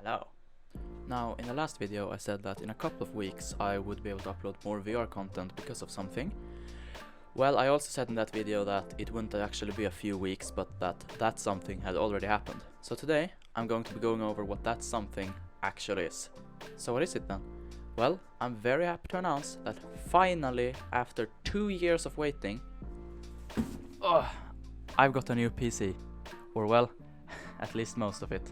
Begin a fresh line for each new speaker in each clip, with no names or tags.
Hello. Now, in the last video I said that in a couple of weeks I would be able to upload more VR content because of something. Well, I also said in that video that it wouldn't actually be a few weeks, but that something had already happened. So today I'm going to be going over what that something actually is. So what is it then? Well, I'm very happy to announce that finally, after 2 years of waiting, I've got a new PC. Or well, at least most of it.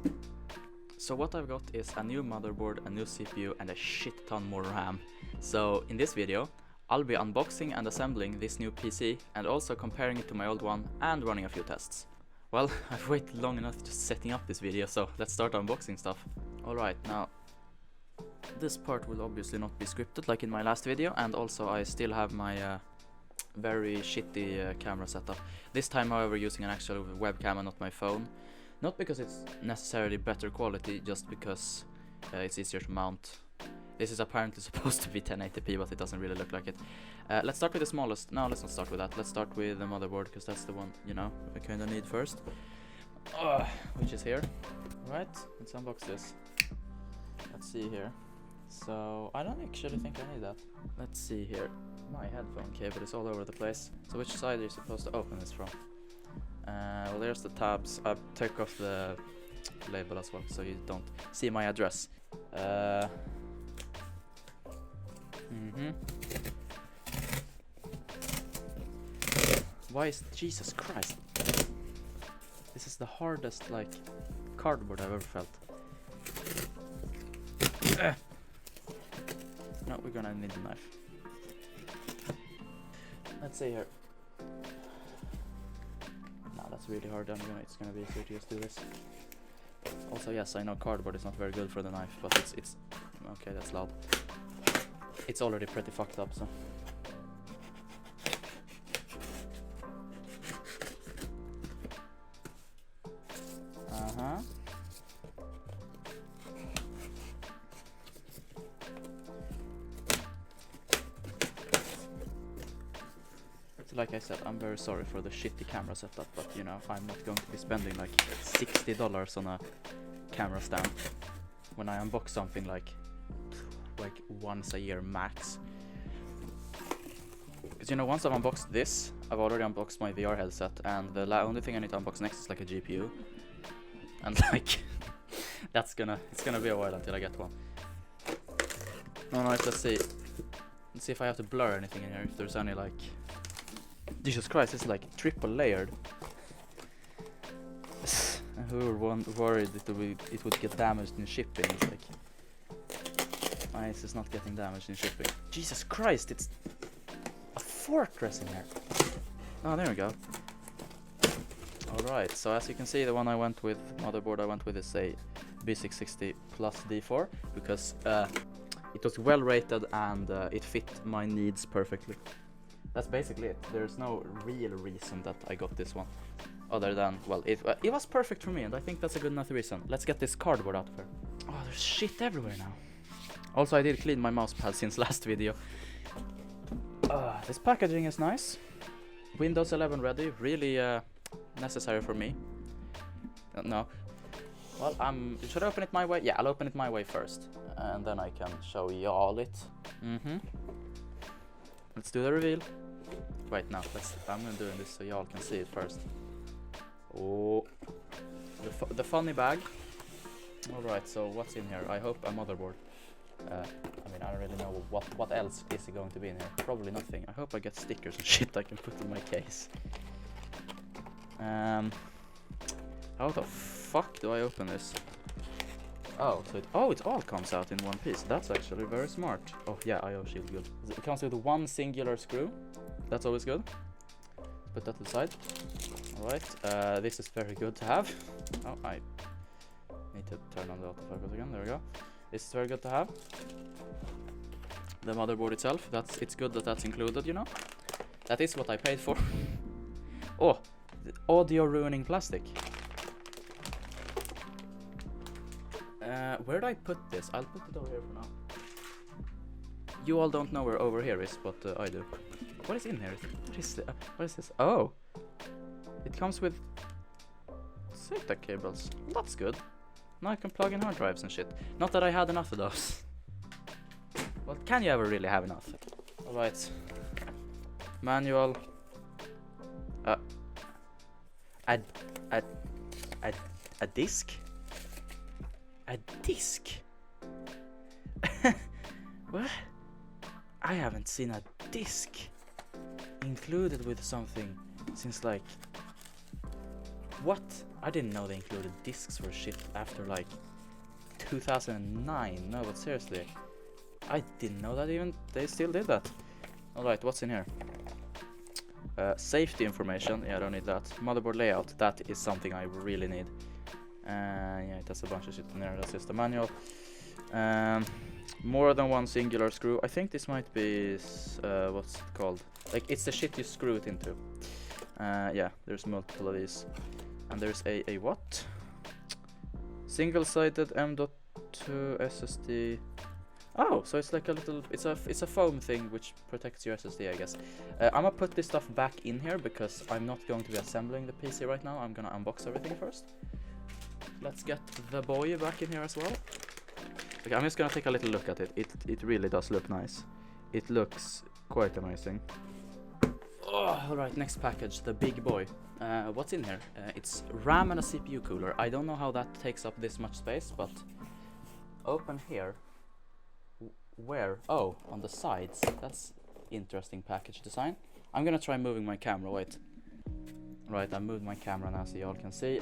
So what I've got is a new motherboard, a new CPU and a shit ton more RAM. So in this video, I'll be unboxing and assembling this new PC and also comparing it to my old one and running a few tests. Well, I've waited long enough just setting up this video, so let's start unboxing stuff. Alright, now this part will obviously not be scripted like in my last video, and also I still have my very shitty camera setup. This time, however, using an actual webcam and not my phone. Not because it's necessarily better quality, just because it's easier to mount. This is apparently supposed to be 1080p, but it doesn't really look like it. Let's start with the smallest. No, let's not start with that. Let's start with the motherboard, because that's the one, you know, I kinda need first. Which is here. Right, let's unbox this. Let's see here. So, I don't actually think I need that. Let's see here. My headphone cable is all over the place. So which side are you supposed to open this from? Well, there's the tabs. I took off the label as well, so you don't see my address. Why is Jesus Christ? This is the hardest, like, cardboard I've ever felt. No, we're gonna need a knife. Let's see here. No, that's really hard. It's gonna be easier to just do this. Also, yes, I know cardboard is not very good for the knife, but it's okay. That's loud. It's already pretty fucked up, so. Like I said, I'm very sorry for the shitty camera setup, but you know, I'm not going to be spending like $60 on a camera stand when I unbox something like once a year max. Because you know, once I've unboxed this, I've already unboxed my VR headset, and the only thing I need to unbox next is like a GPU, and like it's gonna be a while until I get one. Alright, let's see if I have to blur anything in here, if there's any like. Jesus Christ, it's like triple layered. Who were worried it would get damaged in shipping? It's like, nice, it's not getting damaged in shipping. Jesus Christ, it's a fortress in here. Oh, there we go. Alright, so as you can see, the one I went with, motherboard I went with, is a B660 plus D4, because it was well rated and it fit my needs perfectly. That's basically it. There's no real reason that I got this one, other than, well, it was perfect for me, and I think that's a good enough reason. Let's get this cardboard out of here. Oh, there's shit everywhere now. Also, I did clean my mouse pad since last video. This packaging is nice. Windows 11 ready, really necessary for me. No. Well, should I open it my way? Yeah, I'll open it my way first, and then I can show y'all it. Let's do the reveal. Wait, now I'm gonna do this so y'all can see it first. Oh, the funny bag. Alright, so what's in here? I hope a motherboard. I mean, I don't really know what else is going to be in here. Probably nothing. I hope I get stickers and shit I can put in my case. How the fuck do I open this? Oh, so it all comes out in one piece. That's actually very smart. Oh yeah, IO shield, good. It comes with one singular screw. That's always good. Put that aside. Alright, this is very good to have. Oh, I need to turn on the autofocus again. There we go. This is very good to have. The motherboard itself, it's good that that's included, you know. That is what I paid for. Oh, the audio ruining plastic. Where did I put this? I'll put it over here for now. You all don't know where over here is, but I do. What is in here? What is this? Oh! It comes with SATA cables. That's good. now I can plug in hard drives and shit. Not that I had enough of those. Well, can you ever really have enough? Alright. Manual. A disc? A disc? What? I haven't seen a disc included with something since like... What? I didn't know they included discs for shit after like 2009. No, but seriously, I didn't know that even they still did that. Alright, what's in here? Safety information, yeah, I don't need that. Motherboard layout, that is something I really need. Yeah, it has a bunch of shit in there, that's just the manual. More than one singular screw. I think this might be, what's it called? Like, it's the shit you screw it into. Yeah, there's multiple of these. And there's a what? Single-sided M.2 SSD. Oh, so it's like a little, it's a foam thing which protects your SSD, I guess. I'm gonna put this stuff back in here because I'm not going to be assembling the PC right now. I'm gonna unbox everything first. Let's get the boy back in here as well. Okay, I'm just gonna take a little look at it. It really does look nice. It looks quite amazing. Oh, alright, next package, the big boy. What's in here? It's RAM and a CPU cooler. I don't know how that takes up this much space, but open here. Where? Oh, on the sides. That's interesting package design. I'm gonna try moving my camera, wait. Right, I moved my camera now so y'all can see.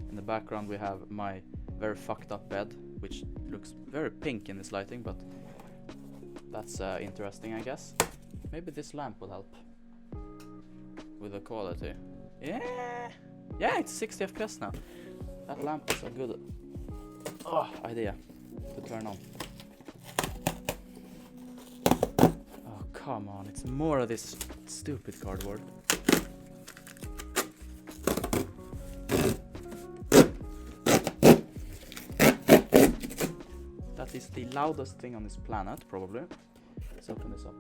In the background we have my very fucked up bed, which looks very pink in this lighting, but that's interesting, I guess. Maybe this lamp will help with the quality. Yeah, it's 60 FPS now. That lamp is a good idea to turn on. Oh, come on, it's more of this stupid cardboard. That is the loudest thing on this planet, probably. Let's open this up.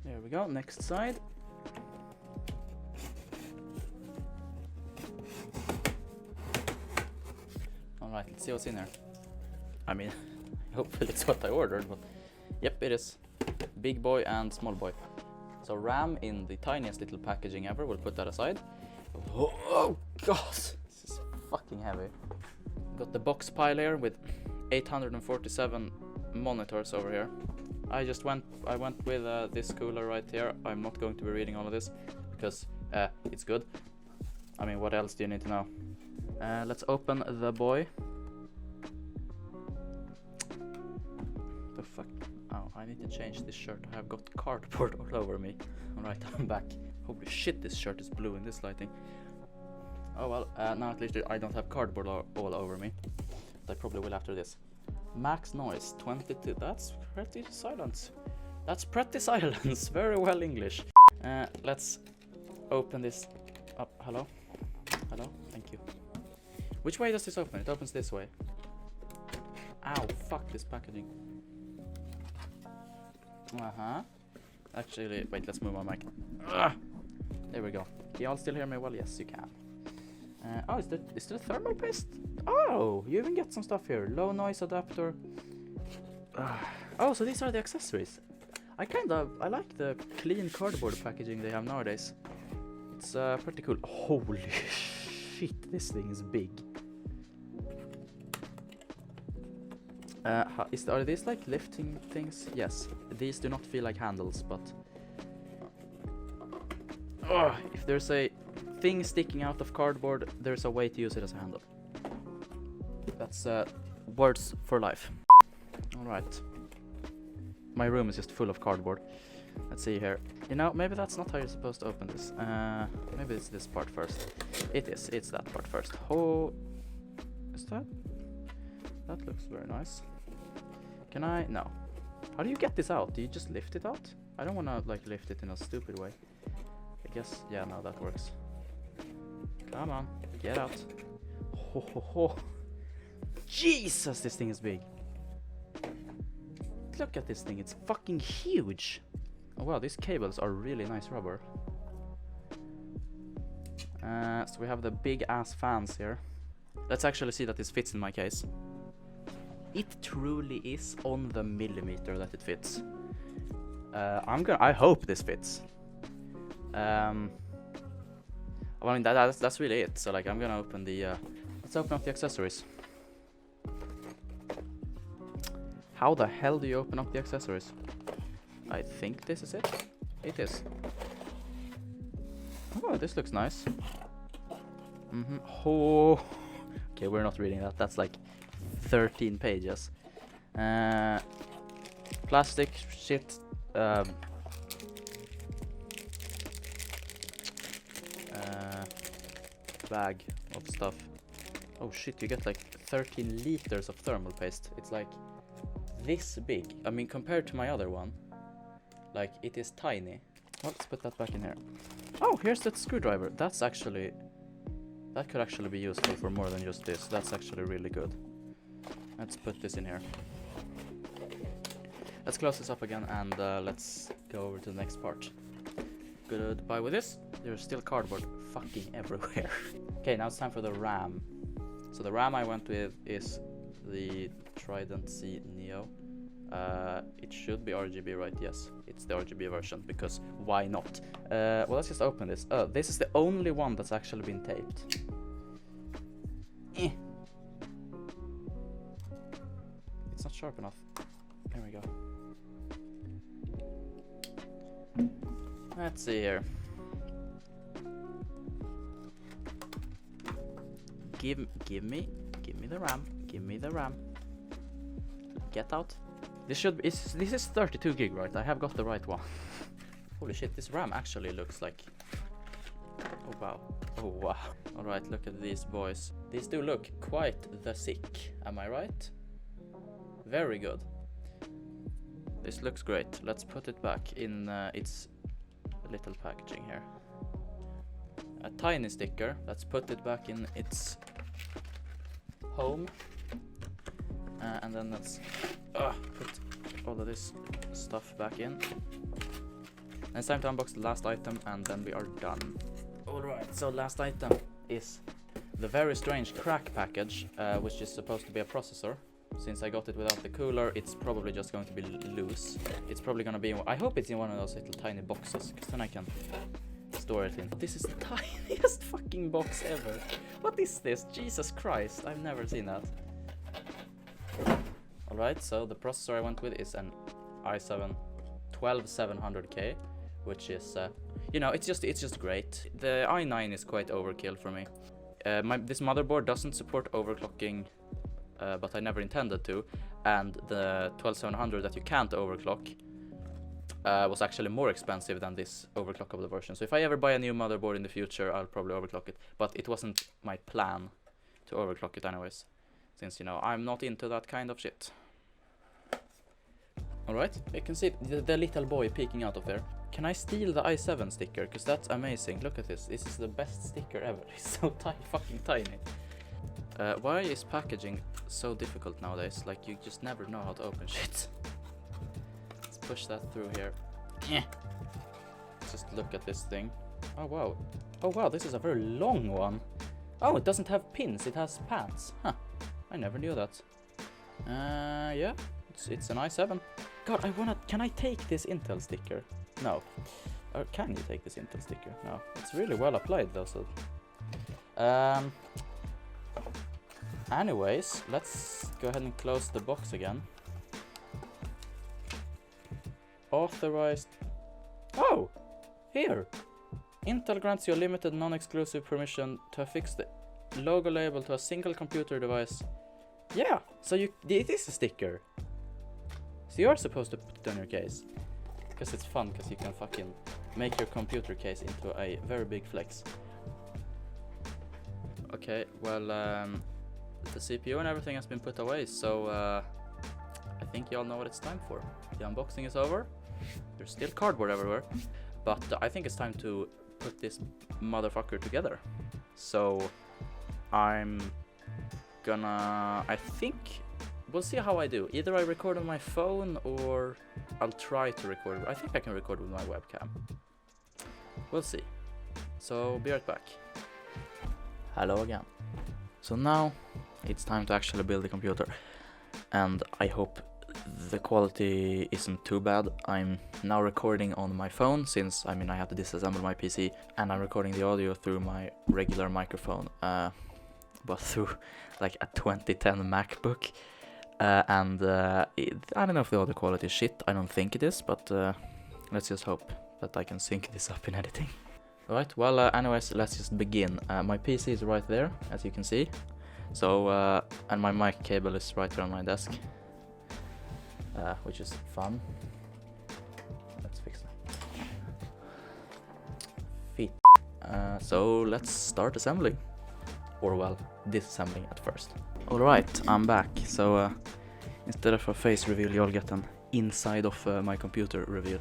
There we go, next side. Alright, let's see what's in there. I mean, hopefully it's what I ordered, but yep, it is. Big boy and small boy. So RAM in the tiniest little packaging ever, we'll put that aside. Oh god, this is fucking heavy. Got the box pile here with 847 monitors over here. I went with this cooler right here. I'm not going to be reading all of this because it's good. I mean, what else do you need to know? Let's open the boy. The fuck? Oh, I need to change this shirt. I have got cardboard all over me. Alright, I'm back. Holy shit, this shirt is blue in this lighting. Oh well, now at least I don't have cardboard all over me. But I probably will after this. Max noise 22. That's pretty silence. That's pretty silence. Very well English. Let's open this up. Hello? Hello? Thank you. Which way does this open? It opens this way. Ow, fuck this packaging. Actually, wait, let's move my mic. There we go. Can y'all still hear me well? Yes, you can. Oh, is there thermal paste? Oh, you even get some stuff here. Low noise adapter. Oh, so these are the accessories. I like the clean cardboard packaging they have nowadays. It's pretty cool. Holy shit, this thing is big. Are these like lifting things? Yes. These do not feel like handles, but if there's a thing sticking out of cardboard, there's a way to use it as a handle. That's words for life. Alright. My room is just full of cardboard. Let's see here. You know, maybe that's not how you're supposed to open this. Maybe it's this part first. It is. It's that part first. Oh, is that? That looks very nice. Can I? No. How do you get this out? Do you just lift it out? I don't want to like lift it in a stupid way. I guess, yeah, no, that works. Come on, get out. Ho ho ho. Jesus, this thing is big. Look at this thing, it's fucking huge. Oh wow, these cables are really nice rubber. So we have the big ass fans here. Let's actually see that this fits in my case. It truly is on the millimeter that it fits. I hope this fits. I mean that's really it. So like I'm gonna open the let's open up the accessories. How the hell do you open up the accessories? I think this is it. It is. Oh, this looks nice. Oh. Okay, we're not reading that. That's like 13 pages. Plastic shit. Bag of stuff. Oh shit, you get like 13 liters of thermal paste. It's like this big. I mean, compared to my other one, like it is tiny. Well, let's put that back in here. Oh, here's that screwdriver. That could actually be useful for more than just this. That's actually really good. Let's put this in here. Let's close this up again and let's go over to the next part. Goodbye with this. There's still cardboard fucking everywhere. Okay, now it's time for the RAM. So the RAM I went with is the Trident C Neo. It should be RGB, right? Yes, it's the RGB version, because why not? Well, let's just open this. This is the only one that's actually been taped. It's not sharp enough. There we go. Let's see here. Give me the RAM. Give me the RAM. Get out. This is 32 gig, right? I have got the right one. Holy shit, this RAM actually looks like... Oh wow. Oh wow. Alright, look at these boys. These do look quite the sick. Am I right? Very good. This looks great. Let's put it back in its little packaging here. A tiny sticker. Let's put it back in its home. And then let's put all of this stuff back in. And it's time to unbox the last item and then we are done. Alright, so last item is the very strange crack package, which is supposed to be a processor. Since I got it without the cooler, it's probably just going to be loose. It's probably going to be... I hope it's in one of those little tiny boxes, because then I can store it in. This is the tiniest fucking box ever. What is this? Jesus Christ, I've never seen that. Alright, so the processor I went with is an i7 12700K, which is, you know, it's just great. The i9 is quite overkill for me. This motherboard doesn't support overclocking, but I never intended to, and the 12700 that you can't overclock was actually more expensive than this overclockable version. So if I ever buy a new motherboard in the future, I'll probably overclock it, but it wasn't my plan to overclock it anyways, since, you know, I'm not into that kind of shit. Alright, you can see the little boy peeking out of there. Can I steal the i7 sticker? Because that's amazing. Look at this. This is the best sticker ever. It's so fucking tiny. Why is packaging so difficult nowadays? Like, you just never know how to open shit. Let's push that through here. Let's just look at this thing. Oh wow. Oh wow, this is a very long one. Oh, it doesn't have pins, it has pads. Huh, I never knew that. Yeah, it's an i7. God, can I take this Intel sticker? No. Or can you take this Intel sticker? No. It's really well applied though, so... Anyways, let's go ahead and close the box again. Authorized... Oh! Here! Intel grants you a limited non-exclusive permission to affix the logo label to a single computer device. Yeah! So it is a sticker! So you're supposed to put it on your case. Because it's fun, because you can fucking make your computer case into a very big flex. Okay, well, the CPU and everything has been put away, so I think y'all know what it's time for. The unboxing is over. There's still cardboard everywhere, but I think it's time to put this motherfucker together. so I'm gonna, I think, we'll see how I do. Either I record on my phone or I'll try to record. I think I can record with my webcam. We'll see. So be right back. Hello again. So now it's time to actually build the computer, and I hope the quality isn't too bad. I'm now recording on my phone since I have to disassemble my PC, and I'm recording the audio through my regular microphone, but through like a 2010 MacBook, and I don't know if the audio quality is shit. I don't think it is, but let's just hope that I can sync this up in editing. Alright, well, anyways, let's just begin. My PC is right there, as you can see. So, and my mic cable is right there on my desk, which is fun. Let's fix that. Feet. So let's start assembling. Or well, disassembling at first. Alright, I'm back. So, instead of a face reveal, you'll get an inside of my computer reveal.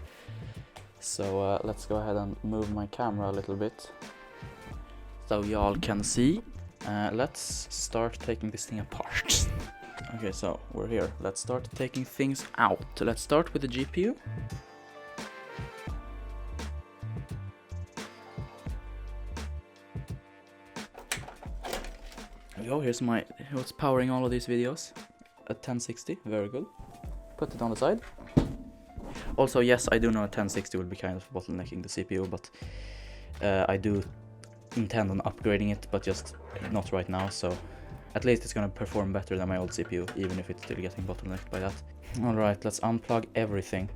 So let's go ahead and move my camera a little bit so y'all can see. Let's start taking this thing apart. Okay, so we're here. Let's start taking things out. Let's start with the GPU. There we go. Here's what's powering all of these videos. A 1060, very good. Put it on the side. Also, yes, I do know a 1060 will be kind of bottlenecking the CPU, but I do intend on upgrading it, but just not right now, so at least it's gonna perform better than my old CPU, even if it's still getting bottlenecked by that. Alright, let's unplug everything.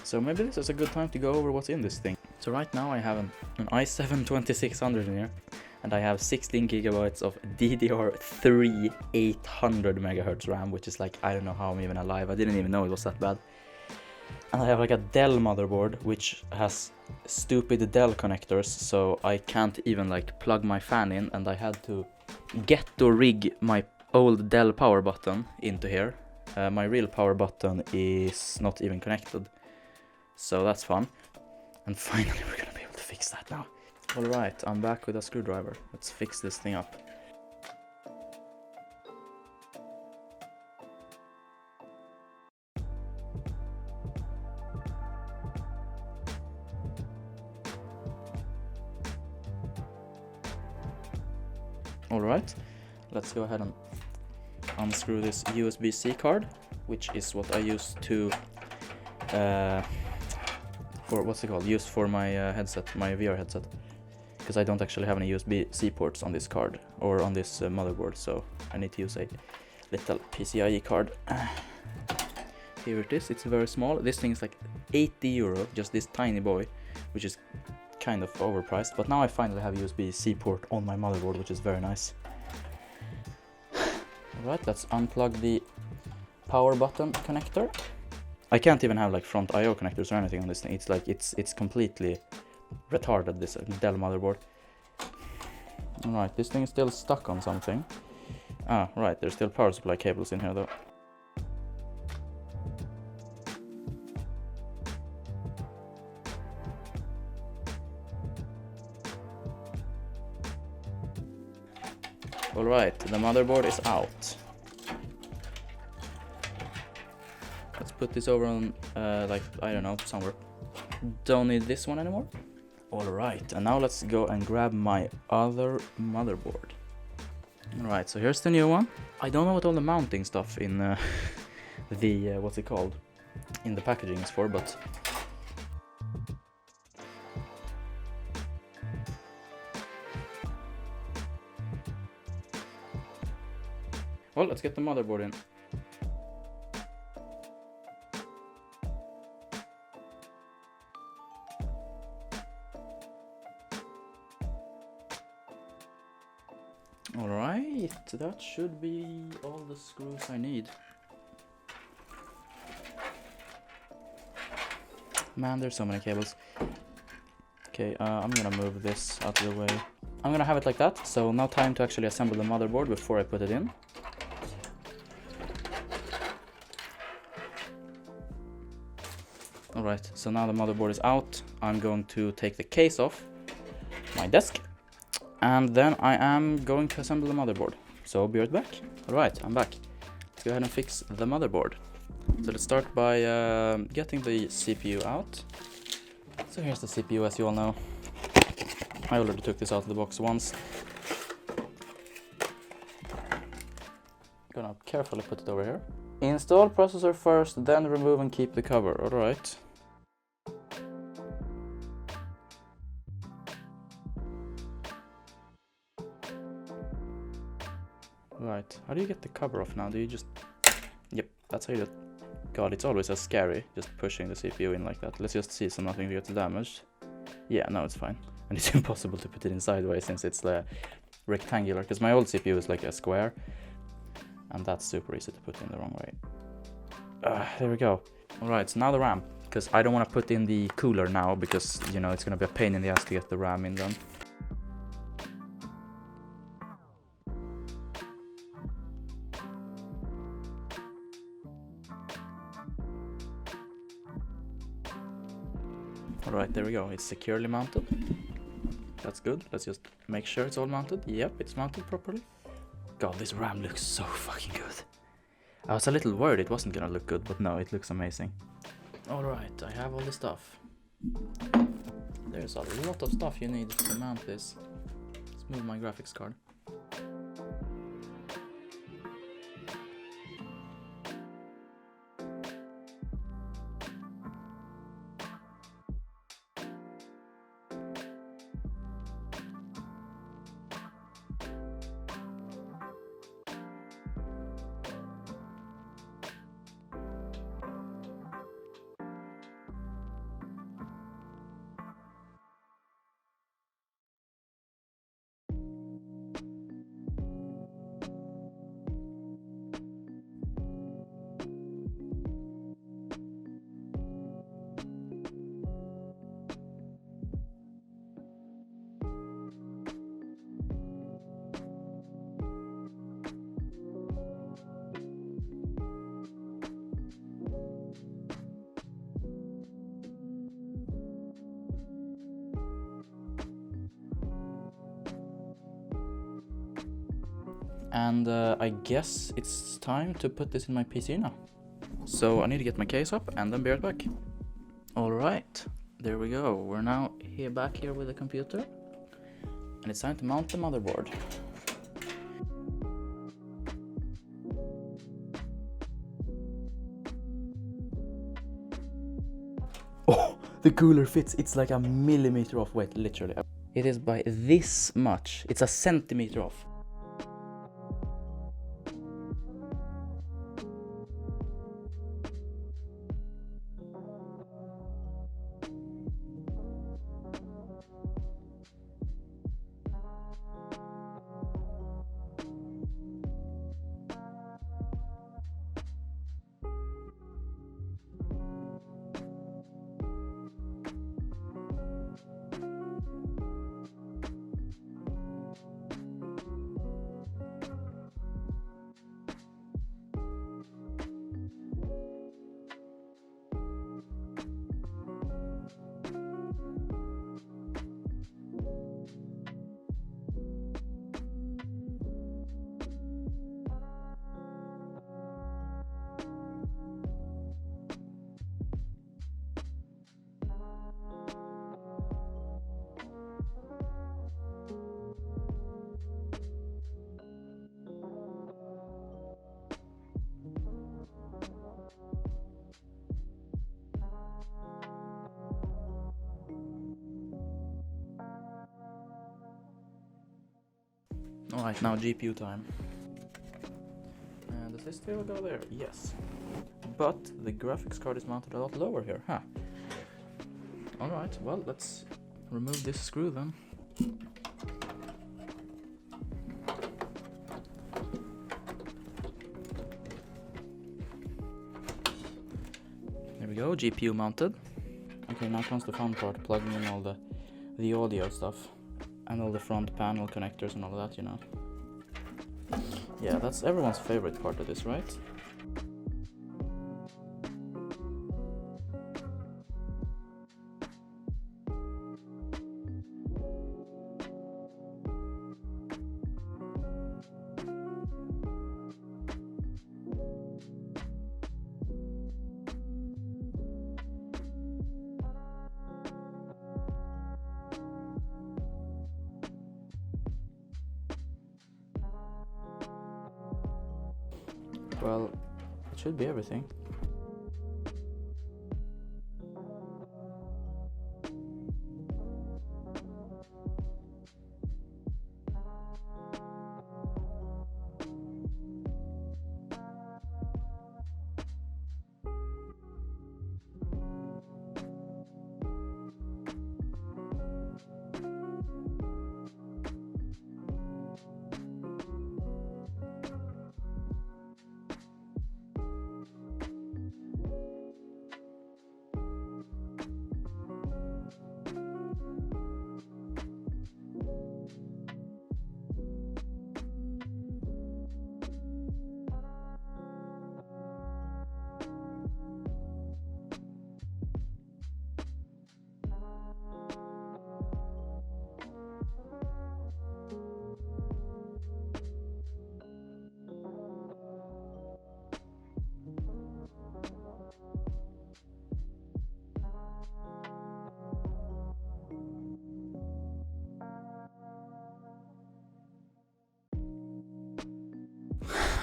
So maybe this is a good time to go over what's in this thing. So right now I have an i7 2600 in here, and I have 16 gigabytes of DDR3 800 megahertz RAM, which is like, I don't know how I'm even alive. I didn't even know it was that bad. And I have like a Dell motherboard, which has stupid Dell connectors, so I can't even like plug my fan in, and I had to get to rig my old Dell power button into here. My real power button is not even connected. So that's fun. And finally we're gonna be able to fix that now. Alright, I'm back with a screwdriver. Let's fix this thing up. Alright, let's go ahead and unscrew this USB-C card, which is what I use to used for my headset, my VR headset, because I don't actually have any USB-C ports on this card or on this motherboard, so I need to use a little PCIe card. Here it is. It's very small. This thing is like 80 euro, just this tiny boy, which is kind of overpriced, but now I finally have a USB-C port on my motherboard, which is very nice. Alright, let's unplug the power button connector. I can't even have like front I/O connectors or anything on this thing. It's like it's completely retarded, this Dell motherboard. Alright, this thing is still stuck on something. Ah, right, there's still power supply cables in here though. Alright, the motherboard is out. Let's put this over on, like, I don't know, somewhere. Don't need this one anymore. Alright, and now let's go and grab my other motherboard. Alright, so here's the new one. I don't know what all the mounting stuff in the, what's it called, in the packaging is for, but... Well, let's get the motherboard in. Alright, that should be all the screws I need. Man, there's so many cables. Okay, I'm gonna move this out of the way. I'm gonna have it like that. So now time to actually assemble the motherboard before I put it in. Alright, so now the motherboard is out. I'm going to take the case off my desk, and then I am going to assemble the motherboard. So be right back. Alright, I'm back. Let's go ahead and fix the motherboard. So let's start by getting the CPU out. So here's the CPU, as you all know. I already took this out of the box once. Gonna carefully put it over here. Install processor first, then remove and keep the cover. Alright. Right, how do you get the cover off now? Do you just... Yep, that's how you do it. God, it's always as scary, just pushing the CPU in like that. Let's just see so nothing gets damaged. Yeah, no, it's fine. And it's impossible to put it in sideways since it's rectangular, because my old CPU is like a square. And that's super easy to put in the wrong way. There we go. Alright, so now the RAM. Because I don't want to put in the cooler now, because, you know, it's going to be a pain in the ass to get the RAM in then. Alright, there we go. It's securely mounted. That's good. Let's just make sure it's all mounted. Yep, it's mounted properly. God, this RAM looks so fucking good. I was a little worried it wasn't gonna look good, but no, it looks amazing. Alright, I have all the stuff. There's a lot of stuff you need to mount this. Let's move my graphics card. And I guess it's time to put this in my PC now. So I need to get my case up and then be right back. Alright, there we go. We're now back here with the computer. And it's time to mount the motherboard. Oh, the cooler fits. It's like a millimeter off. Wait, literally. It is by this much. It's a centimeter off. Alright, now GPU time. And does this still go there? Yes. But the graphics card is mounted a lot lower here, huh? Alright, well, let's remove this screw then. There we go, GPU mounted. Okay, now comes the fun part, plugging in all the audio stuff. And all the front panel connectors and all that, you know. Yeah, that's everyone's favorite part of this, right? Well, it should be everything.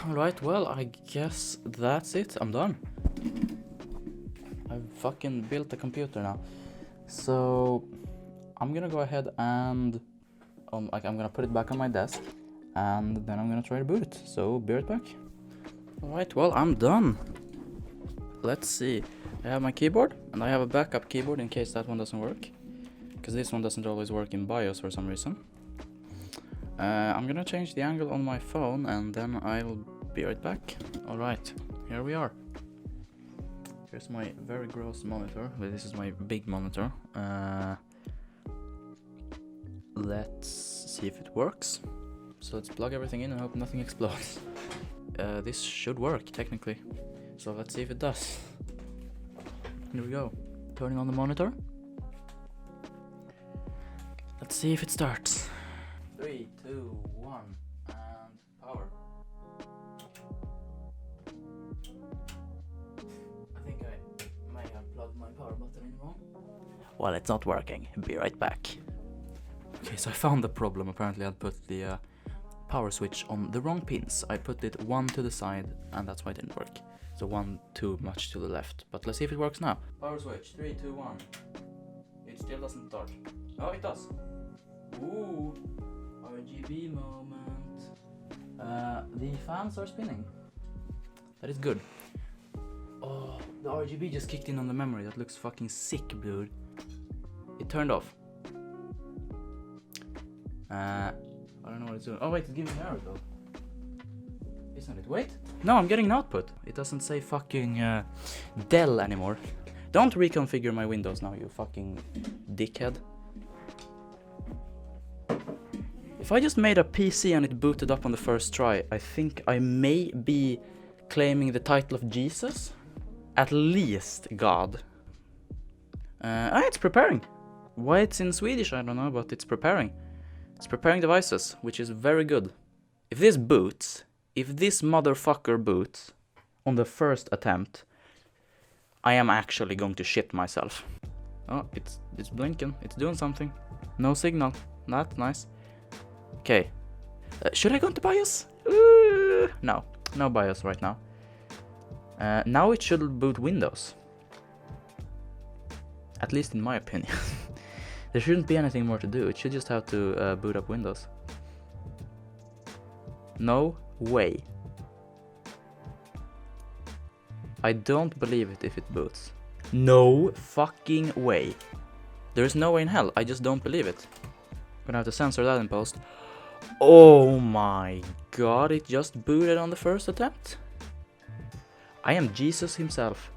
Alright, well, I guess that's it. I'm done. I've fucking built a computer now. So, I'm gonna go ahead and I'm gonna put it back on my desk, and then I'm gonna try to boot it. So, be right back. Alright, well, I'm done. Let's see. I have my keyboard, and I have a backup keyboard in case that one doesn't work. Because this one doesn't always work in BIOS for some reason. I'm gonna change the angle on my phone, and then I'll be right back. Alright, here we are. Here's my very gross monitor. Well, this is my big monitor. Let's see if it works. So let's plug everything in and hope nothing explodes. This should work, technically. So let's see if it does. Here we go. Turning on the monitor. Let's see if it starts. 3, 2, 1, and power. I think I may have plugged my power button in wrong. Well, it's not working. Be right back. Okay, so I found the problem. Apparently I'd put the power switch on the wrong pins. I put it one to the side, and that's why it didn't work. So one too much to the left. But let's see if it works now. Power switch, 3, 2, 1. It still doesn't start. Oh, it does. Ooh. RGB moment. The fans are spinning. That is good. Oh, the RGB just kicked in on the memory. That looks fucking sick, dude. It turned off. I don't know what it's doing. Oh wait, it's giving me error though. Isn't it? Wait. No, I'm getting an output. It doesn't say fucking Dell anymore. Don't reconfigure my Windows now, you fucking dickhead. If I just made a PC and it booted up on the first try, I think I may be claiming the title of Jesus. At least God. It's preparing. Why it's in Swedish, I don't know, but it's preparing. It's preparing devices, which is very good. If this boots, if this motherfucker boots on the first attempt, I am actually going to shit myself. Oh, it's blinking. It's doing something. No signal. That's nice. Okay. Should I go into BIOS? No. No BIOS right now. Now it should boot Windows. At least in my opinion. There shouldn't be anything more to do. It should just have to boot up Windows. No way. I don't believe it if it boots. No fucking way. There is no way in hell. I just don't believe it. I'm gonna have to censor that in post. Oh my god, it just booted on the first attempt. I am Jesus himself.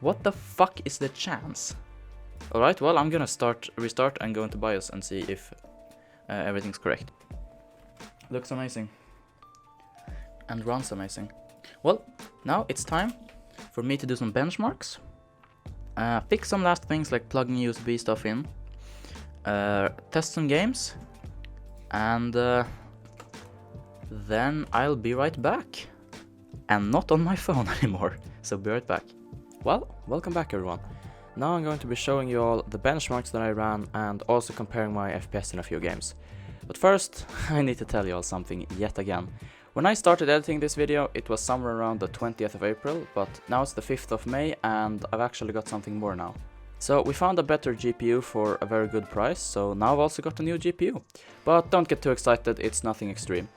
What the fuck is the chance? Alright, well, I'm gonna restart and go into BIOS and see if everything's correct. Looks amazing. And runs amazing. Well, now it's time for me to do some benchmarks. Fix some last things like plugging USB stuff in. Test some games. And then I'll be right back. And not on my phone anymore. So be right back. Well, welcome back everyone. Now I'm going to be showing you all the benchmarks that I ran and also comparing my FPS in a few games. But first, I need to tell you all something yet again. When I started editing this video, it was somewhere around the 20th of April, but now it's the 5th of May and I've actually got something more now. So we found a better GPU for a very good price, so now I've also got a new GPU. But don't get too excited, it's nothing extreme.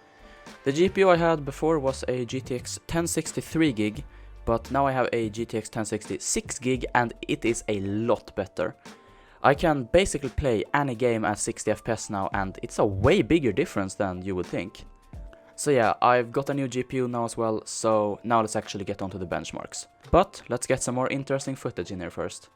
The GPU I had before was a GTX 1060 3GB, but now I have a GTX 1060 6GB and it is a lot better. I can basically play any game at 60 FPS now and it's a way bigger difference than you would think. So yeah, I've got a new GPU now as well, so now let's actually get onto the benchmarks. But let's get some more interesting footage in here first.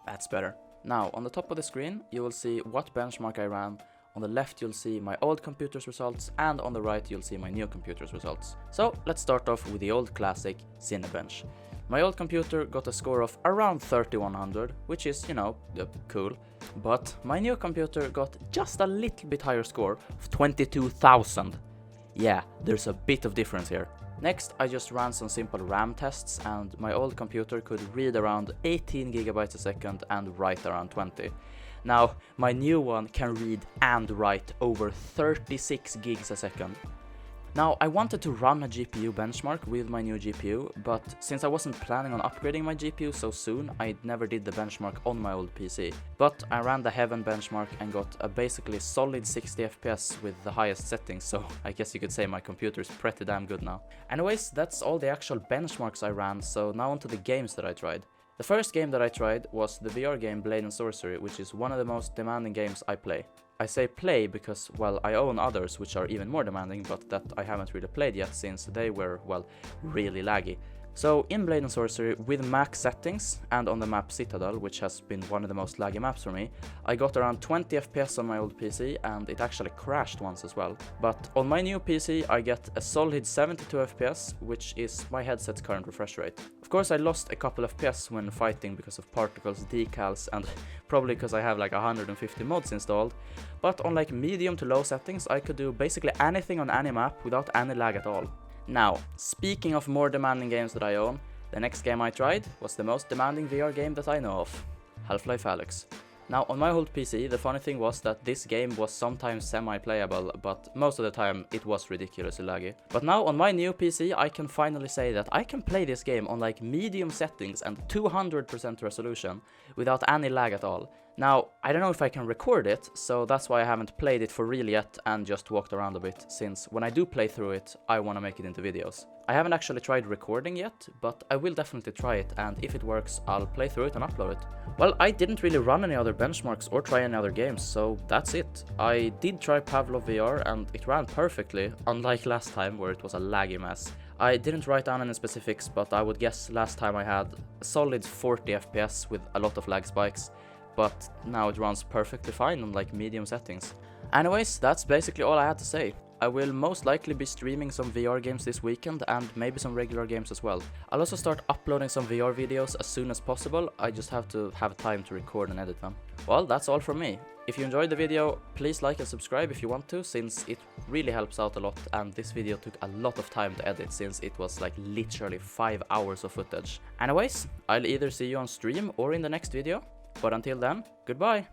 That's better. Now, on the top of the screen, you will see what benchmark I ran. On the left you'll see my old computer's results, and on the right you'll see my new computer's results. So let's start off with the old classic Cinebench. My old computer got a score of around 3100, which is, you know, cool. But my new computer got just a little bit higher score of 22,000. Yeah, there's a bit of difference here. Next, I just ran some simple RAM tests, and my old computer could read around 18 GB a second and write around 20. Now, my new one can read and write over 36 gigs a second. Now, I wanted to run a GPU benchmark with my new GPU, but since I wasn't planning on upgrading my GPU so soon, I never did the benchmark on my old PC. But I ran the Heaven benchmark and got a basically solid 60 FPS with the highest settings, so I guess you could say my computer is pretty damn good now. Anyways, that's all the actual benchmarks I ran, so now onto the games that I tried. The first game that I tried was the VR game Blade and Sorcery, which is one of the most demanding games I play. I say play because, well, I own others which are even more demanding, but that I haven't really played yet since they were, well, really laggy. So in Blade and Sorcery, with max settings and on the map Citadel, which has been one of the most laggy maps for me, I got around 20 FPS on my old PC and it actually crashed once as well. But on my new PC I get a solid 72 FPS, which is my headset's current refresh rate. Of course I lost a couple of FPS when fighting because of particles, decals, and probably because I have like 150 mods installed, but on like medium to low settings I could do basically anything on any map without any lag at all. Now, speaking of more demanding games that I own, the next game I tried was the most demanding VR game that I know of, Half-Life Alyx. Now, on my old PC, the funny thing was that this game was sometimes semi-playable, but most of the time it was ridiculously laggy. But now on my new PC, I can finally say that I can play this game on like medium settings and 200% resolution without any lag at all. Now, I don't know if I can record it, so that's why I haven't played it for real yet and just walked around a bit, since when I do play through it, I want to make it into videos. I haven't actually tried recording yet, but I will definitely try it, and if it works, I'll play through it and upload it. Well, I didn't really run any other benchmarks or try any other games, so that's it. I did try Pavlov VR, and it ran perfectly, unlike last time where it was a laggy mess. I didn't write down any specifics, but I would guess last time I had a solid 40 FPS with a lot of lag spikes, but now it runs perfectly fine on like medium settings. Anyways, that's basically all I had to say. I will most likely be streaming some VR games this weekend and maybe some regular games as well. I'll also start uploading some VR videos as soon as possible, I just have to have time to record and edit them. Well, that's all from me. If you enjoyed the video, please like and subscribe if you want to, since it really helps out a lot, and this video took a lot of time to edit since it was like literally 5 hours of footage. Anyways, I'll either see you on stream or in the next video. But until then, goodbye!